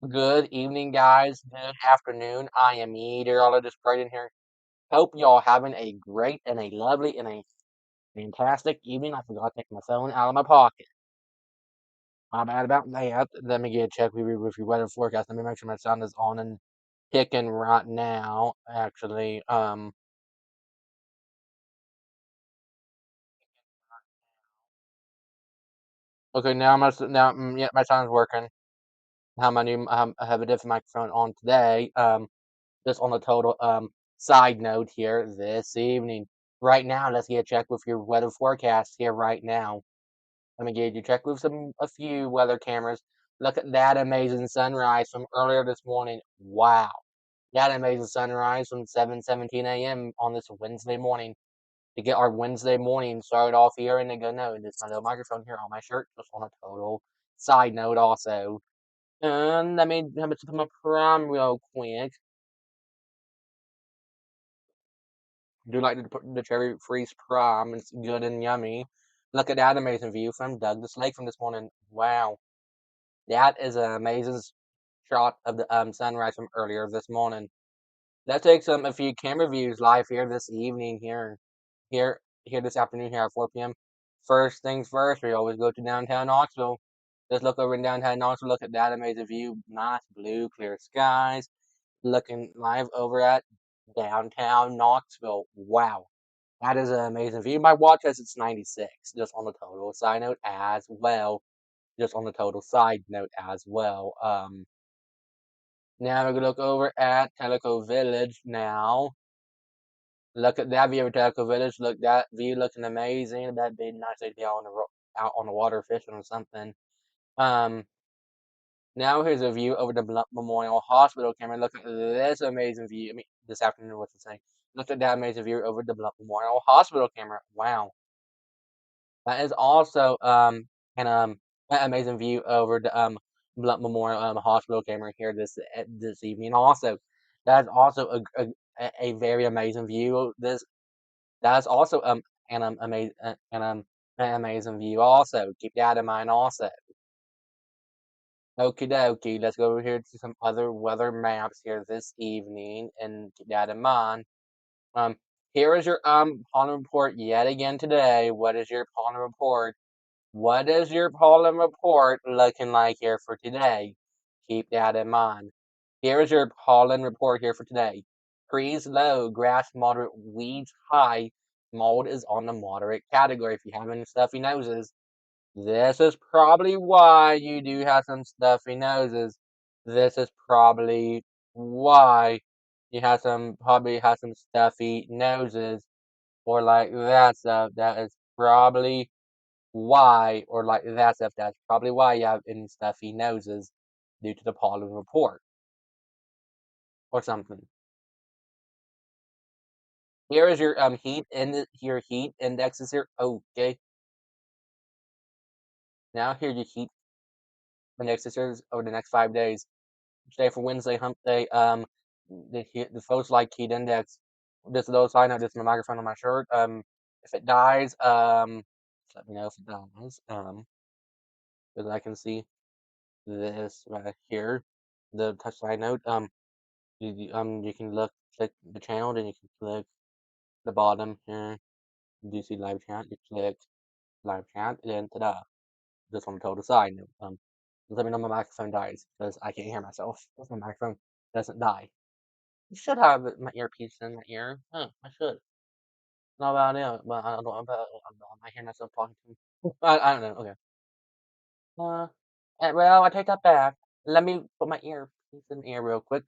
Good evening, guys. Good afternoon. I am Eater. All of this great in here. Hope y'all having a great and a lovely and a fantastic evening. I forgot to take my phone out of my pocket. My bad about that. Let me get a check with your weather forecast. Let me make sure my sound is on and kicking right now. Actually, okay. Yeah, my sound is working. I have a different microphone on today. Just on a total side note here this evening. Right now, let's get a check with your weather forecast here right now. Let me get you check with a few weather cameras. Look at that amazing sunrise from earlier this morning. Wow. That amazing sunrise from 7:17 a.m. on this Wednesday morning to get our Wednesday morning started off here in the good note. This my little microphone here on my shirt, just on a total side note also. And let me put my prom real quick. Do like the cherry freeze prom. It's good and yummy. Look at that amazing view from Douglas Lake from this morning. Wow, that is an amazing shot of the sunrise from earlier this morning. Let's take a few camera views live here this evening here this afternoon here at 4 p.m. First things first, we always go to downtown Knoxville. Just look over in downtown Knoxville. Look at that amazing view. Nice blue, clear skies. Looking live over at downtown Knoxville. Wow. That is an amazing view. My watch says it's 96, just on the total side note as well. Just on the total side note as well. Now we're gonna look over at Teleco Village now. Look at that view of Teleco Village. Look, that view looking amazing. That'd be nice to be out on out on the water fishing or something. Um, Now here's a view over the Blunt Memorial Hospital camera. Look at this amazing view. I mean, this afternoon, what's it saying? Look at that amazing view over the Blunt Memorial Hospital camera. Wow. That is also an an amazing view over the Blunt Memorial Hospital camera here this evening. Also, that is also a very amazing view. That is also an amazing view. Also, keep that in mind. Also, okie dokie. Let's go over here to some other weather maps here this evening and keep that in mind. Um, Here is your pollen report yet again today. What is your pollen report? What is your pollen report looking like here for today? Keep that in mind. Here is your pollen report here for today. Trees low, grass moderate, weeds high. Mold is on the moderate category. If you have any stuffy noses, this is probably why you do have some stuffy noses. This is probably why you have probably have some stuffy noses or like that stuff. That is probably why, or like that stuff, that's probably why you have any stuffy noses due to the pollen report or something. Here is your your heat indexes here. Okay. Now here are your heat indexes here over the next 5 days. Today for Wednesday, hump day, the folks like heat index. This is those I know this is my microphone on my shirt. If it dies, just let me know if it dies. Because I can see this right here. The touch side note. You can click the channel, then you can click the bottom here. Do you see live chat? You click live chat, and then ta-da! Just on the total side. Just let me know my microphone dies because I can't hear myself. If my microphone doesn't die. You should have my earpiece in my ear. Huh, I should. Not about it, but I don't know about. I hear myself talking to me. I don't know. Okay. Uh, well, I take that back. Let me put my earpiece in the ear real quick.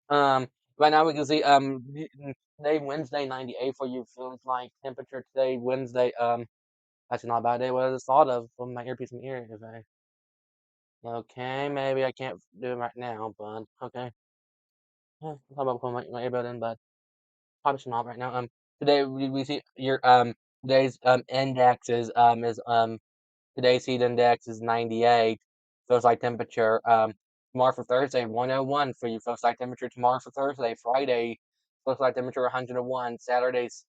Um, right now we can see today Wednesday 98 for you feels like temperature today Wednesday actually not a bad day. What I just thought of putting my earpiece in my ear. If I okay, maybe I can't do it right now, but okay. I thought about putting my earbud in, but probably should not right now. Today we see your today's indexes is today's heat index is 98. Feels like temperature. Tomorrow for Thursday, 101 for you. Feels like temperature tomorrow for Thursday. Friday, feels like temperature 101. Saturdays,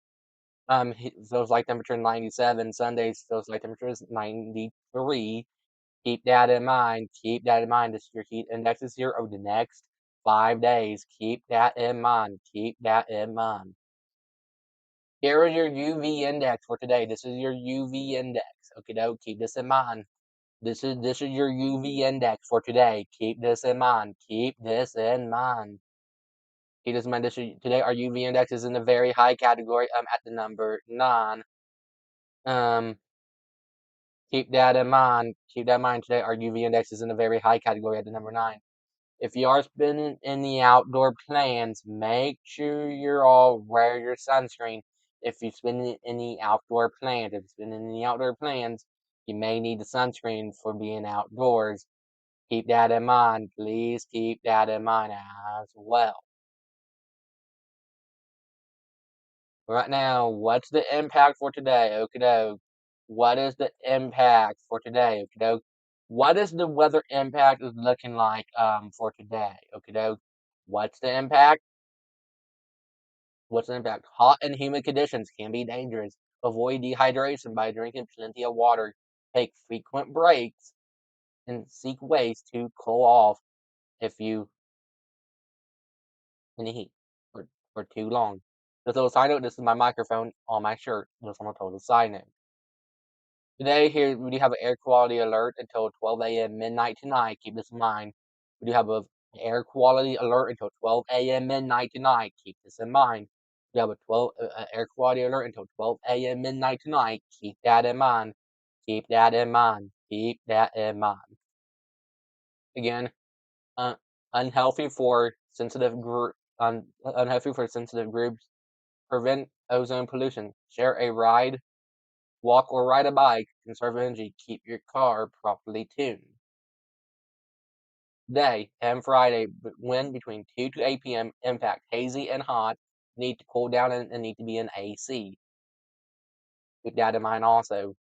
feels like temperature 97. Sundays feels like temperature is 93. Keep that in mind. Keep that in mind. This is your heat indexes here over the next 5 days. Keep that in mind. Keep that in mind. Here is your UV index for today. This is your UV index. Okay, doke. Keep this in mind. This is your UV index for today. Keep this in mind. Keep this in mind. Keep this in mind. Today our UV index is in the very high category. At the number 9. Um, keep that in mind. Keep that in mind. Today our UV index is in a very high category at the number 9. If you are spending any outdoor plans, make sure you all wear your sunscreen. If you're spending any outdoor plans, you may need the sunscreen for being outdoors. Keep that in mind. Please keep that in mind as well. Right now, what's the impact for today? Okie doke. What is the impact for today? Okie doke. What is the weather impact is looking like for today? Okie doke. What's the impact? What's the impact? Hot and humid conditions can be dangerous. Avoid dehydration by drinking plenty of water. Take frequent breaks and seek ways to cool off if you in the heat for too long. Just a little side note, this is my microphone on my shirt, just on a total side note. Today here we do have an air quality alert until 12 a.m. midnight tonight. Keep this in mind. We do have a air quality alert until 12 a.m. midnight tonight. Keep this in mind. We have a 12 air quality alert until 12 a.m. midnight tonight. Keep that in mind. Keep that in mind. Keep that in mind. Again, uh, unhealthy for sensitive unhealthy for sensitive groups. Prevent ozone pollution. Share a ride, walk or ride a bike. Conserve energy. Keep your car properly tuned. Day and Friday, wind between 2 to 8 p.m. Impact hazy and hot. Need to cool down and need to be in AC. Keep that in mind also.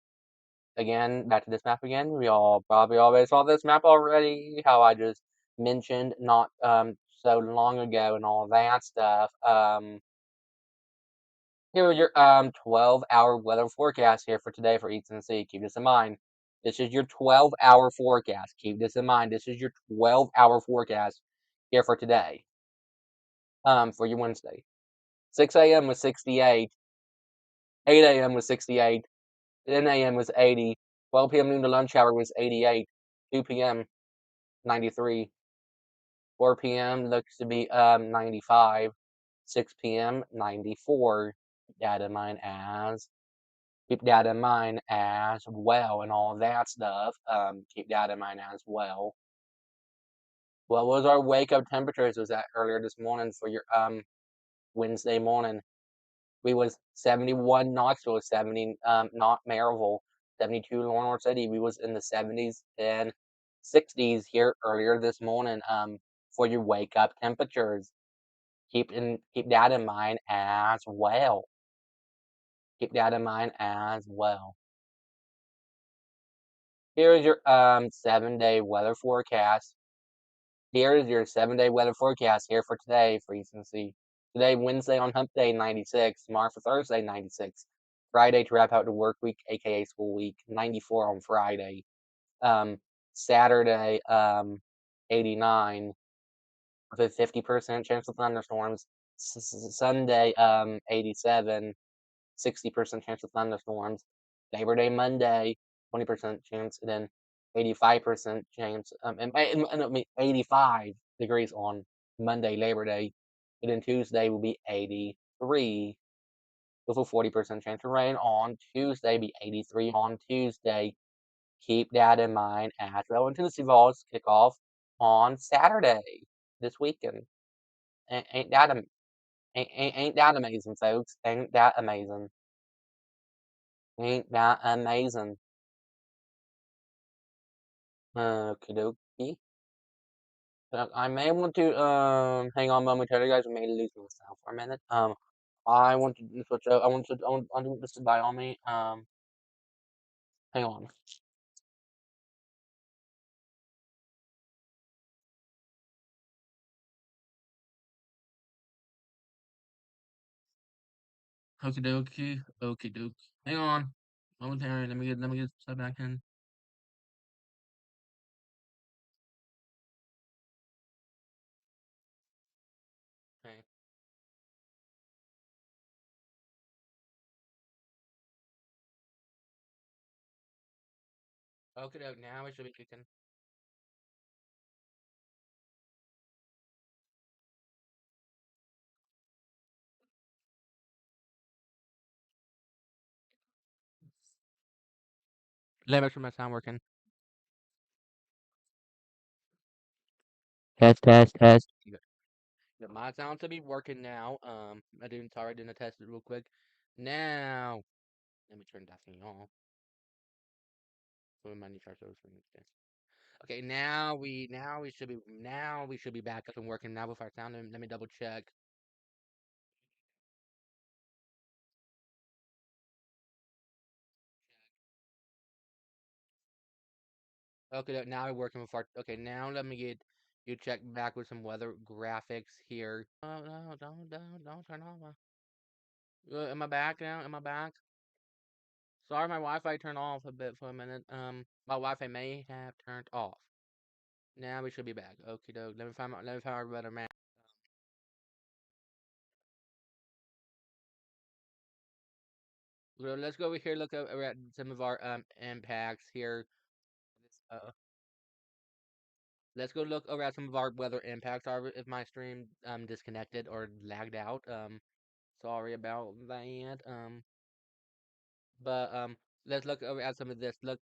Again, back to this map again. We all probably already saw this map already. How I just mentioned not so long ago and all that stuff. Here are your 12-hour weather forecast here for today for East Tennessee. Keep this in mind. This is your 12-hour forecast. Keep this in mind. This is your 12-hour forecast here for today. For your Wednesday. 6 a.m. was 68. 8 a.m. was 68. 10 a.m. was 80. 12 p.m. noon to lunch hour was 88. 2 p.m. 93. 4 p.m. looks to be 95. 6 p.m. 94. Keep that in mind as well and all that stuff. Keep that in mind as well. What was our wake up temperatures was that earlier this morning for your Wednesday morning? We was 71 Knoxville, 70 not Maryville, 72 Longmore City. We was in the 70s and 60s here earlier this morning for your wake up temperatures. Keep that in mind as well. Keep that in mind as well. Here is your 7-day weather forecast. Here is your 7-day weather forecast here for today for East Tennessee. Today, Wednesday on Hump Day, 96. Tomorrow for Thursday, 96. Friday to wrap out the work week, aka school week, 94 on Friday. Saturday, 89 with a 50% chance of thunderstorms. Sunday, 87, 60% chance of thunderstorms. Labor Day Monday, 20% chance, and then 85% chance, and 85 degrees on Monday, Labor Day, and then Tuesday will be 83 with a 40% chance of rain on Tuesday, be 83 on Tuesday. Keep that in mind as well. And Tennessee Vols kick off on Saturday this weekend. Ain't that ain't that amazing, folks? Ain't that amazing? Ain't that amazing? Okie dokie. I may want to hang on momentarily, guys. I may lose myself for a minute. I want to switch out. I want this to buy on me. Hang on. Okie dokie. Okie dokie. Hang on. Momentarily. Let me get stuff back in. Okay, now we should be kicking. Let me make sure my sound working. Test, test, test. Good. Good. My sound to be working now. I didn't sorry, I didn't test it real quick. Now, let me turn that thing off. So we might need to charge those things. Okay, now we should be back up and working now with our sound. Let me double check. Okay, now we're working with our. Okay, now let me get you check back with some weather graphics here. Oh no, don't turn off. Am I back now? Am I back? Sorry, my Wi-Fi turned off a bit for a minute. My Wi-Fi may have turned off. Now we should be back. Okay, doke. Let me find our better map. So let's go over here. Look at some of our impacts here. Let's go look over at some of our weather impacts. Are if my stream disconnected or lagged out. Sorry about that. But let's look over at some of this. Look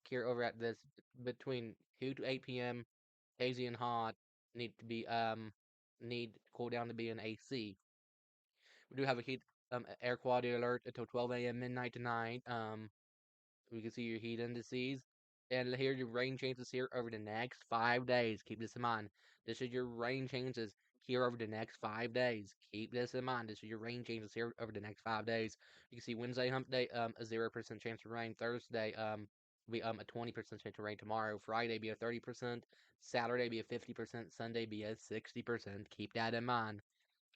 here over at this between 2 to 8 p.m. Hazy and hot need cool down to be in AC. We do have a heat air quality alert until 12 a.m. midnight tonight. We can see your heat indices. And here your rain chances here over the next 5 days. Keep this in mind. This is your rain chances here over the next 5 days. Keep this in mind. This is your rain changes here over the next 5 days. You can see Wednesday hump day, a 0% chance of rain. Thursday, be a 20% chance of rain tomorrow. Friday be a 30%. Saturday be a 50%. Sunday be a 60%. Keep that in mind.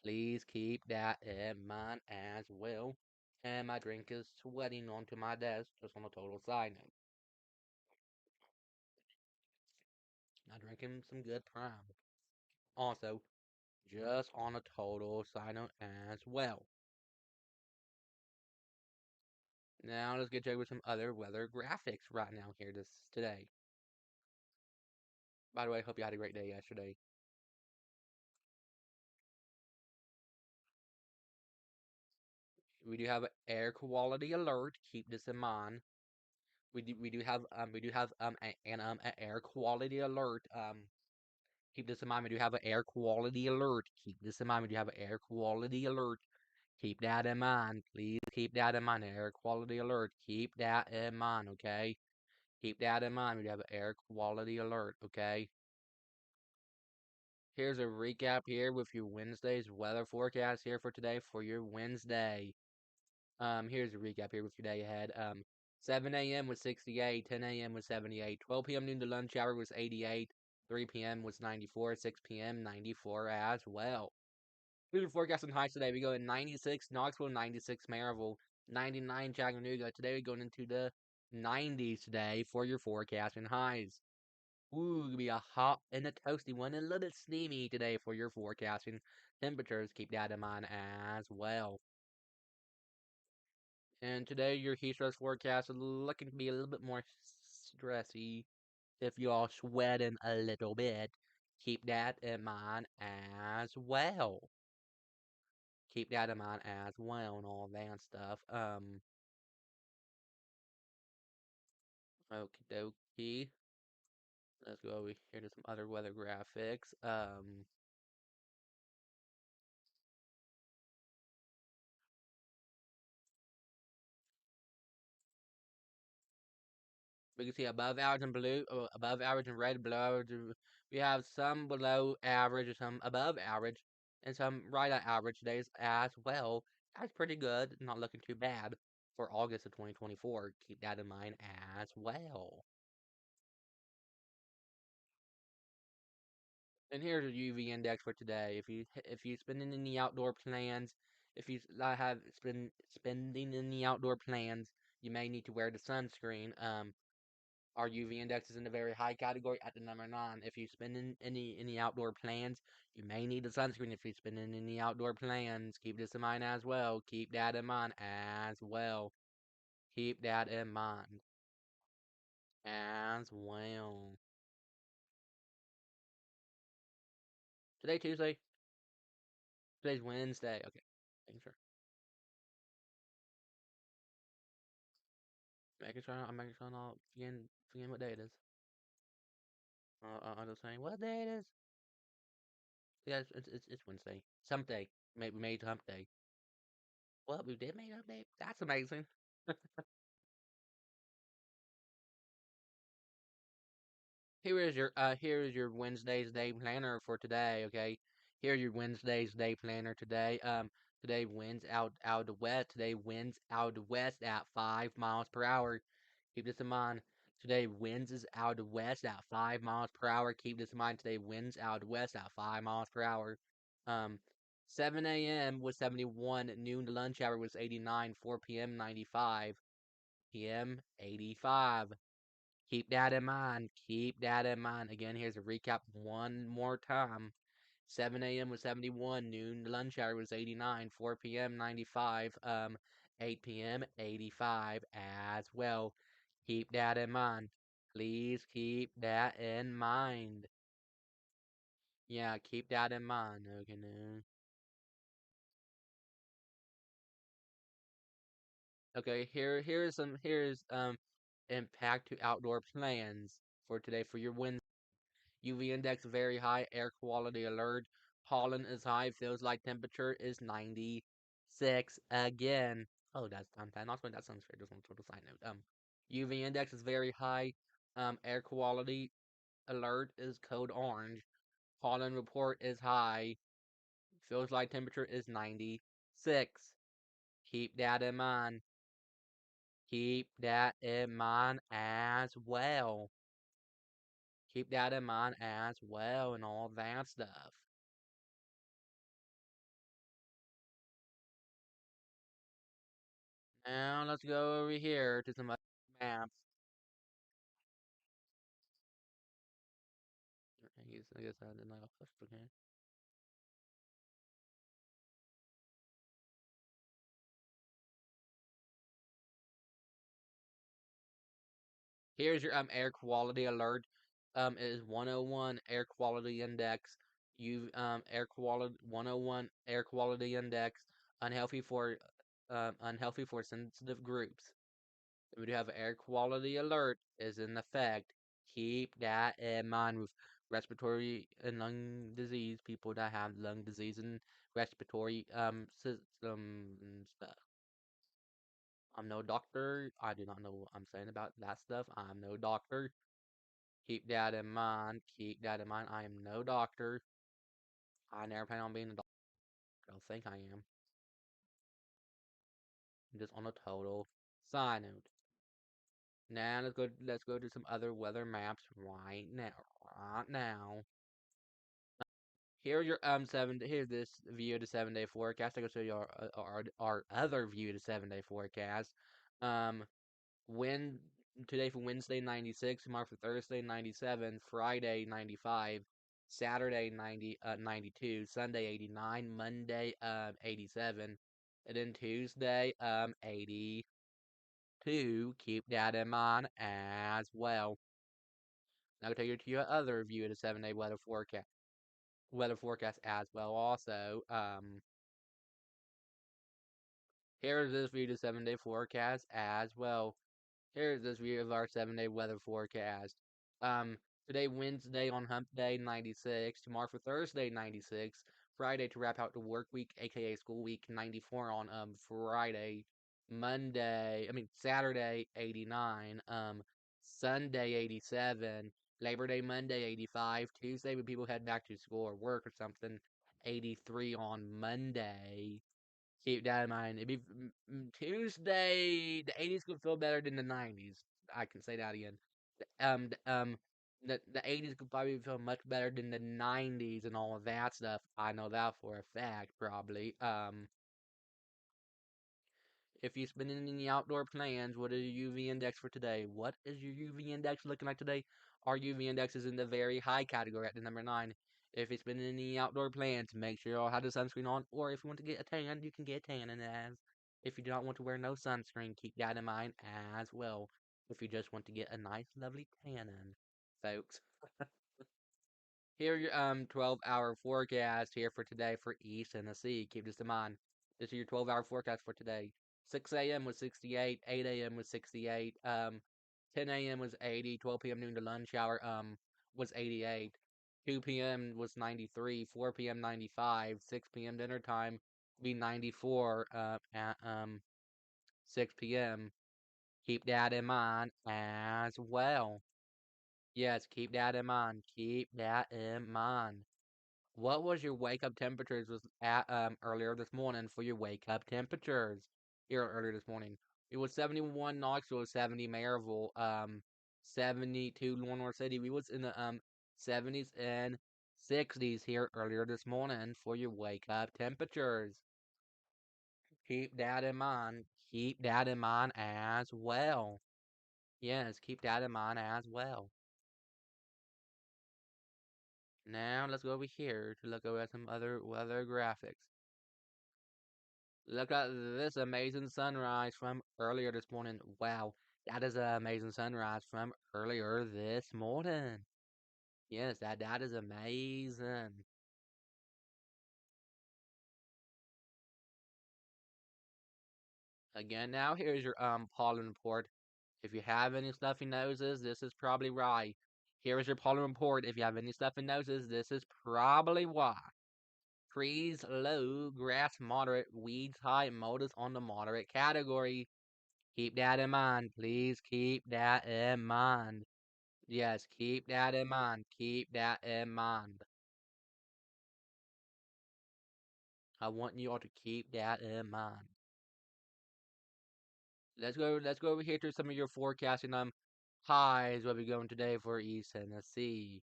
Please keep that in mind as well. And my drink is sweating onto my desk, just on a total side note. I'm drinking some good prime. Also, just on a total side note as well. Now let's get you with some other weather graphics right now here today. By the way, I hope you had a great day yesterday. We do have an air quality alert. Keep this in mind. We do have an air quality alert. Keep this in mind. We do have an air quality alert. Keep this in mind. We do have an air quality alert. Keep that in mind. Please keep that in mind. Air quality alert. Keep that in mind, okay? Keep that in mind. We have an air quality alert, okay? Here's a recap here with your Wednesday's weather forecast here for today for your Wednesday. Here's a recap here with your day ahead. 7 a.m. was 68, 10 a.m. was 78, 12 p.m. noon to lunch hour was 88, 3 p.m. was 94, 6 p.m. 94 as well. Here's your forecast on highs today. We go in 96 Knoxville, 96 Maryville, 99 Chattanooga. Today we're going into the 90s today for your forecast and highs. Ooh, gonna be a hot and a toasty one, and a little bit steamy today for your forecasting temperatures. Keep that in mind as well. And today your heat stress forecast is looking to be a little bit more stressy. If you are sweating a little bit, keep that in mind as well. Keep that in mind as well and all that stuff. Okie dokie. Let's go over here to some other weather graphics. We can see above average in blue, above average in red, below average. We have some below average, some above average, and some right at average days as well. That's pretty good. Not looking too bad for August of 2024. Keep that in mind as well. And here's a UV index for today. If you spending any outdoor plans, if you have spending any outdoor plans, you may need to wear the sunscreen. Our UV index is in the very high category at the number 9. If you spend in any outdoor plans, you may need a sunscreen if you spend in any outdoor plans. Keep this in mind as well. Keep that in mind as well. Keep that in mind. as well. Today Tuesday. Today's Wednesday. Okay, making sure. Making sure. I'm making sure I'm not forgetting what day it is. I'm just saying what day it is. Yeah, it's Wednesday. Hump day. Maybe we made hump day. What we did make hump day? That's amazing. Here is your Wednesday's day planner for today, okay? Here's your Wednesday's day planner today. Today winds out of the west. Today winds out of the west at 5 miles per hour. Keep this in mind. Today winds is out of the west at 5 miles per hour. Keep this in mind. Today winds out of the west at 5 miles per hour. Um 7 a.m. was 71, noon to lunch hour was 89, 4 p.m. 95, p.m. 85. Keep that in mind. Keep that in mind. Again, here's a recap one more time. 7 a.m. was 71, noon lunch hour was 89, 4 p.m. 95, 8 p.m. 85 as well. Keep that in mind. Please keep that in mind. Yeah, keep that in mind. Okay, no. Okay, here's impact to outdoor plans for today for your Wednesday. UV index very high, air quality alert. Pollen is high, feels like temperature is 96 again. Oh, that's not that sounds great. Just one total side note. UV index is very high. Air quality alert is code orange. Pollen report is high. Feels like temperature is 96. Keep that in mind. Keep that in mind as well. Keep that in mind as well and all that stuff. Now let's go over here to some other maps. I guess I did not push again. Here's your air quality alert. It is 101 air quality index. You air quality 101 air quality index unhealthy for sensitive groups. We do have air quality alert is in effect. Keep that in mind with respiratory and lung disease, people that have lung disease and respiratory system stuff. I'm no doctor. I do not know what I'm saying about that stuff. I'm no doctor. Keep that in mind. Keep that in mind. I am no doctor. I never plan on being a doctor. I don't think I am. Just on a total side note. Now let's go to some other weather maps right now. Right now. Here's your here's this view of the 7 day forecast. I go show you our other view of the 7 day forecast. Um when today for Wednesday 96, tomorrow for Thursday 97, Friday 95, Saturday 92, Sunday 89, Monday 87, and then Tuesday 82. Keep that in mind as well. Now I'll take you to your other view of the 7 day weather forecast as well also. Here's this view of the 7 day forecast as well. Here's this view of our 7 day weather forecast. Um, Today Wednesday on Hump Day 96. Tomorrow for Thursday 96. Friday to wrap out the work week, aka school week 94 on Friday. Saturday 89. Sunday 87. Labor Day Monday 85. Tuesday when people head back to school or work or something 83 on Monday. Keep that in mind. Tuesday. The 80s could feel better than the 90s. I can say that again. The 80s could probably feel much better than the 90s and all of that stuff. I know that for a fact, probably. If you're spending any outdoor plans, what is your UV index for today? What is your UV index looking like today? Our UV index is in the very high category at the number 9. If you're spending any outdoor plans, make sure you all have the sunscreen on. Or if you want to get a tan, you can get a tan. And as if you do not want to wear no sunscreen, keep that in mind as well. if you just want to get a nice, lovely tan in, folks. Here are your 12-hour forecast here for today for East Tennessee. Keep this in mind. This is your 12-hour forecast for today. 6 a.m. was 68, 8 a.m. was 68, 10 a.m. was 80, 12 p.m. noon to lunch hour was 88, 2 p.m. was 93, 4 p.m. 95, 6 p.m. dinner time be 94 at 6 p.m. Keep that in mind as well. Yes, keep that in mind. Keep that in mind. What was your wake up temperatures was at earlier this morning for your wake up temperatures here earlier this morning? It was 71 Knoxville, 70 Maryville, 72 Lenore City. We was in the 70s and 60s here earlier this morning for your wake up temperatures. Keep that in mind. Keep that in mind as well. Yes, keep that in mind as well. Now let's go over here to look over at some other weather graphics. Look at this amazing sunrise from earlier this morning. Wow, that is an amazing sunrise from earlier this morning. Yes, that is amazing. Again, now here's your pollen report. If you have any stuffy noses, this is probably why. Here is your pollen report. If you have any stuffy noses, this is probably why. Trees low, grass moderate, weeds high, mold on the moderate category. Keep that in mind. Please keep that in mind. Yes, keep that in mind. Keep that in mind. I want you all to keep that in mind. Let's go over here to some of your forecasting highs what we're going today for East Tennessee.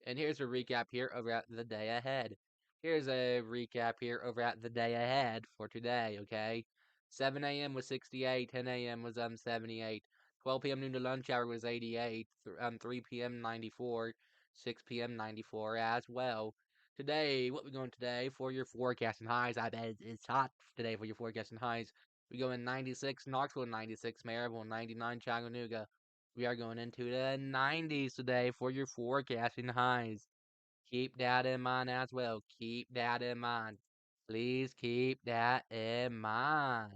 And here's a recap here over at the day ahead. Here's a recap here over at the day ahead for today, okay? 7 a.m. was 68, 10 a.m. was 78, 12 p.m. noon to lunch hour was 88, 3 p.m. 94, 6 p.m. 94 as well. Today, what we going today for your forecasting highs? I bet it's hot today for your forecasting highs. We go in 96 Knoxville, 96 Maryville, 99 Chattanooga. We are going into the 90s today for your forecasting highs. Keep that in mind as well. Keep that in mind. Please keep that in mind.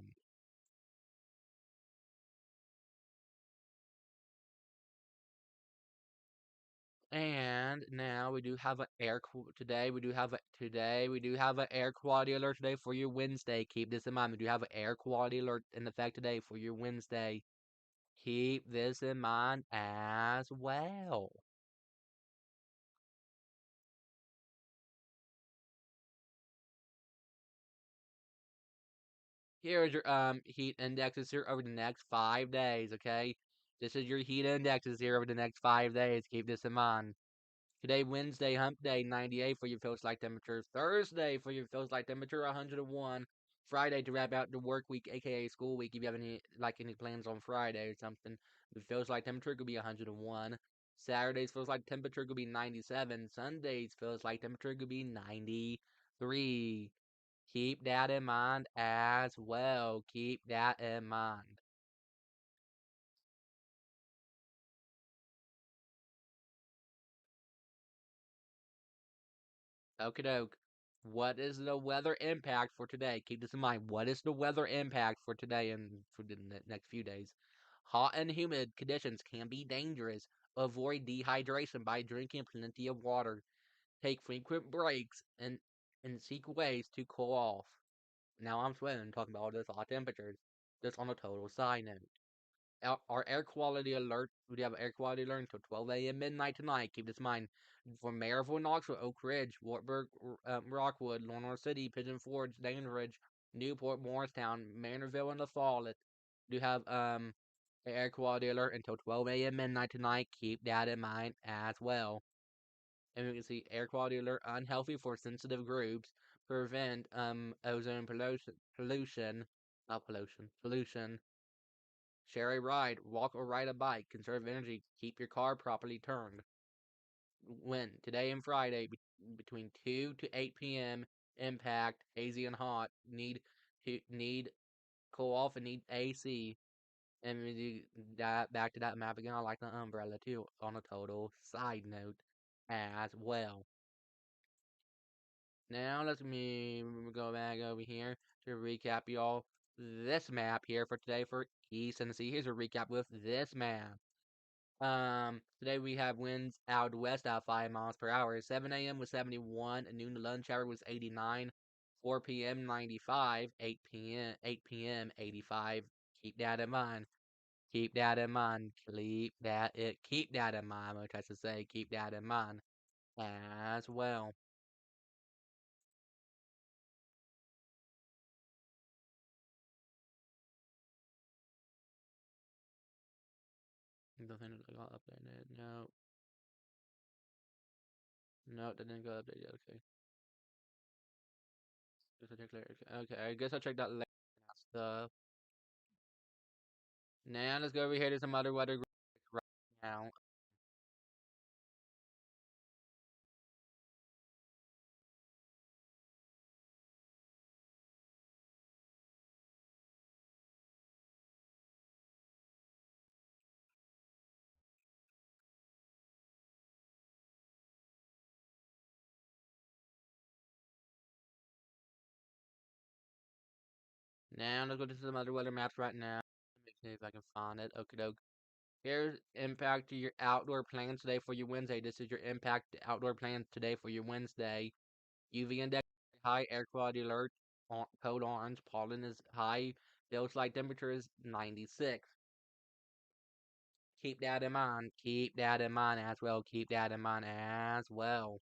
And now we do have an today. We do have an air quality alert today for your Wednesday. Keep this in mind. We do have an air quality alert in effect today for your Wednesday. Keep this in mind as well. Here is your heat indexes here over the next 5 days, okay? This is your heat indexes here over the next 5 days. Keep this in mind. Today, Wednesday, hump day, 98 for your feels like temperature. Thursday for your feels like temperature, 101. Friday to wrap out the work week, aka school week. If you have any plans on Friday or something, the feels like temperature could be 101. Saturdays feels like temperature could be 97. Sundays feels like temperature could be 93. Keep that in mind as well. Keep that in mind. Okie doke. What is the weather impact for today? Keep this in mind. What is the weather impact for today and for the next few days? Hot and humid conditions can be dangerous. Avoid dehydration by drinking plenty of water. Take frequent breaks and seek ways to cool off. Now I'm sweating talking about all this hot temperatures. Just on a total side note. Our air quality alert. We have air quality alert until 12 a.m. midnight tonight. Keep this in mind. For Maryville, Knoxville, Oak Ridge, Wartburg, Rockwood, Lenore City, Pigeon Forge, Gatlinburg, Newport, Morristown, Manorville, and La Follette do have air quality alert until 12 a.m. midnight tonight. Keep that in mind as well. And we can see air quality alert unhealthy for sensitive groups. Prevent ozone pollution, not pollution. Share a ride, walk or ride a bike, conserve energy, keep your car properly turned. When today and Friday between 2 to 8 p.m. impact hazy and hot need cool off and need AC. And that back to that map again. I like the umbrella too. On a total side note, as well. Now let's me go back over here to recap y'all this map here for today for East Tennessee. Here's a recap with this map. Today we have winds out west at 5 miles per hour. 7 a.m. was 71. Noon to lunch hour was 89. 4 p.m. 95. 8 p.m. 85. Keep that in mind. Keep that in mind. Keep that in mind. I'm trying to say keep that in mind as well. Nothing got updated. No, no, that didn't go updated. Okay. Just a check later. Okay, I guess I'll check that later. Stuff. Now let's go over here to some other weather right now. Now let's go to some other weather maps right now. Let me see if I can find it. Okay, doke. Here's impact to your outdoor plans today for your Wednesday. This is your impact to outdoor plans today for your Wednesday. UV index high, air quality alert, code orange, pollen is high, feels like temperature is 96. Keep that in mind. Keep that in mind as well. Keep that in mind as well.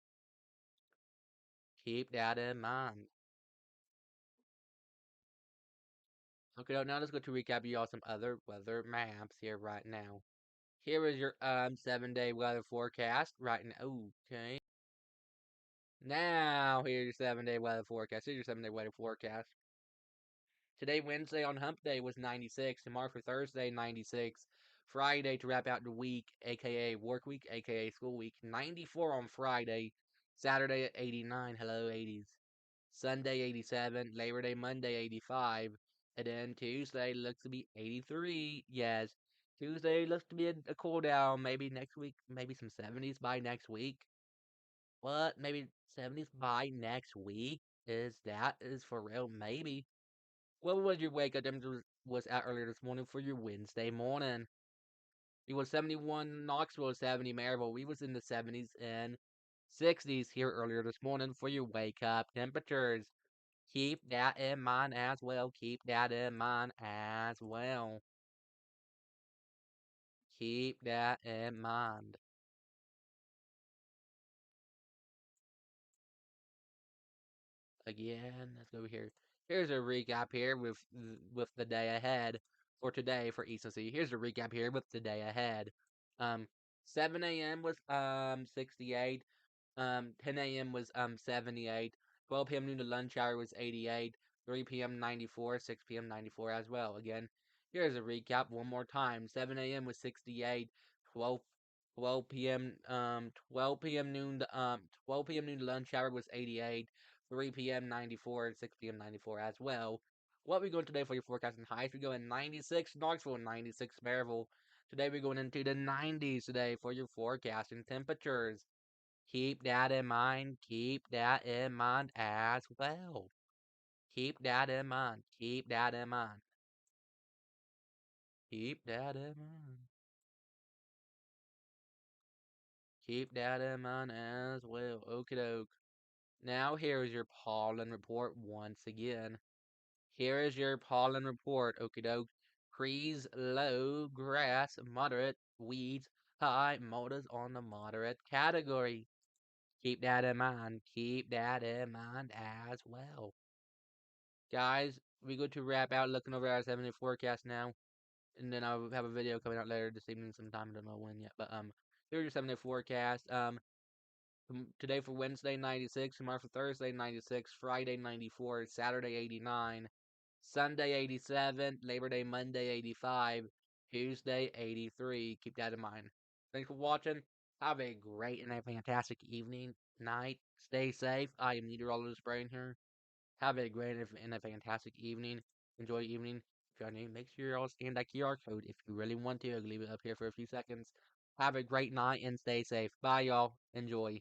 Keep that in mind. Okay, now let's go to recap you all some other weather maps here right now. Here is your 7-day weather forecast right now. Okay. Now here's your 7-day weather forecast. Here's your 7-day weather forecast. Today, Wednesday on Hump Day was 96. Tomorrow for Thursday, 96. Friday to wrap out the week, aka work week, aka school week, 94 on Friday. Saturday at 89. Hello, 80s. Sunday, 87. Labor Day, Monday, 85. And then Tuesday looks to be 83. Yes. Tuesday looks to be a cool down. Maybe next week, maybe some 70s by next week. What? Maybe 70s by next week? Is for real? Maybe. What was your wake up temperature was at earlier this morning for your Wednesday morning? It was 71 Knoxville, 70 Maryville. We was in the 70s and 60s here earlier this morning for your wake up temperatures. Keep that in mind as well. Keep that in mind as well. Keep that in mind. Again, let's go over here. Here's a recap here with the day ahead for today for ECC. Here's a recap here with the day ahead. Um, 7 a.m. was 68. 10 a.m. was 78. 12 p.m. noon to lunch hour was 88. 3 p.m. 94. 6 p.m. 94 as well. Again, here's a recap one more time. 7 a.m. was 68. 12 12 p.m. noon to 12 p.m. noon to lunch hour was 88. 3 p.m. 94 and 6 p.m. 94 as well. What we going today for your forecast and highs? We go in 96 Knoxville, 96 Maryville. Today we're going into the 90s today for your forecast and temperatures. Keep that in mind. Keep that in mind as well. Keep that in mind. Keep that in mind. Keep that in mind. Keep that in mind as well. Okie doke. Now here is your pollen report once again. Here is your pollen report. Okie doke. Trees low, grass moderate, weeds high, molders on the moderate category. Keep that in mind. Keep that in mind as well. Guys, we go to wrap out looking over our 7-day forecast now. And then I'll have a video coming out later this evening sometime. I don't know when yet. But here's your 7-day forecast. Today for Wednesday 96, tomorrow for Thursday 96, Friday 94, Saturday 89, Sunday 87, Labor Day Monday 85, Tuesday 83. Keep that in mind. Thanks for watching. Have a great and a fantastic evening, night. Stay safe. I am meteorologist Brian here. Have a great and a fantastic evening. Enjoy evening. y'all need, make sure y'all scan that QR code if you really want to. I'll leave it up here for a few seconds. Have a great night and stay safe. Bye, y'all. Enjoy.